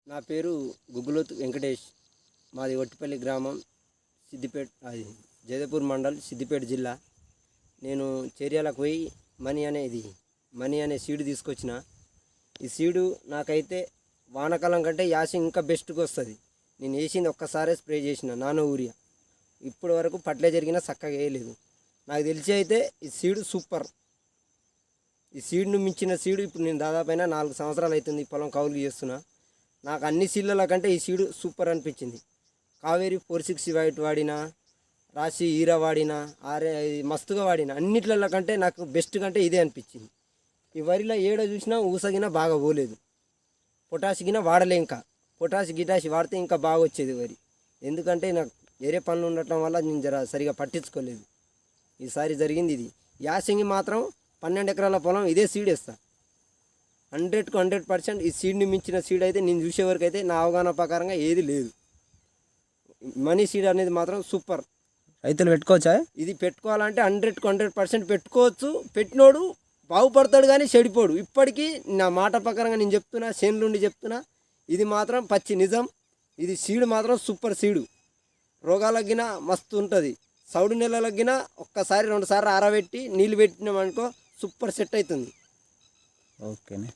నా పేరు గుగ్గులోతు వెంకటేష్. మాది ఒట్టిపల్లి గ్రామం, సిద్దిపేట, అది జైదేపూర్ మండల్, సిద్దిపేట జిల్లా. నేను చేర్యాలకు పోయి మనీ అనే సీడు తీసుకొచ్చిన. ఈ సీడు నాకైతే వానాకాలం కంటే యాసింగ్ ఇంకా బెస్ట్గా వస్తుంది. నేను వేసింది ఒక్కసారే స్ప్రే చేసిన నానో యూరియా. ఇప్పటి వరకు పట్లే జరిగినా చక్కగా వేయలేదు. నాకు తెలిసి అయితే ఈ సీడు సూపర్. ఈ సీడ్ను మించిన సీడు ఇప్పుడు నేను దాదాపైన 4 సంవత్సరాలు అవుతుంది ఈ పొలం కౌలు చేస్తున్నా. నాకు అన్ని సీడ్ల కంటే ఈ సీడు సూపర్ అనిపించింది. కావేరి 460 వైట్ వాడినా, రాశి హీరా వాడినా, మస్తుగా వాడినా, అన్నిట్ల కంటే నాకు బెస్ట్ కంటే ఇదే అనిపించింది. ఈ వరిలో ఏడ చూసినా ఊసగిన బాగా పోలేదు. పొటాషిగిన వాడలే, ఇంకా గిటాషి వాడితే ఇంకా బాగా వచ్చేది వరి. ఎందుకంటే నాకు వేరే పనులు ఉండటం వల్ల నేను సరిగా పట్టించుకోలేదు. ఈసారి జరిగింది ఇది. యాసింగి మాత్రం 12 ఎకరాల పొలం ఇదే సీడ్ వేస్తా. 100కు 100% ఈ సీడ్ని మించిన సీడ్ అయితే నేను చూసే వరకు అయితే నా అవగాహన ప్రకారంగా ఏది లేదు. మనీ సీడ్ అనేది మాత్రం సూపర్. రైతులు పెట్టుకోవచ్చా? ఇది పెట్టుకోవాలంటే 100కు 100% పెట్టుకోవచ్చు. పెట్టినోడు బాగుపడతాడు కానీ చెడిపోడు. ఇప్పటికీ నా మాట ప్రకారంగా నేను చెప్తున్నా, చేనులుండి చెప్తున్నా, ఇది మాత్రం పచ్చి నిజం. ఇది సీడ్ మాత్రం సూపర్ సీడు. రోగాలగిన మస్తు ఉంటుంది. సౌడు నెలలగిన ఒక్కసారి 2 సార్లు ఆరబెట్టి నీళ్ళు పెట్టినామనుకో సూపర్ సెట్ అవుతుంది. ఓకేనే.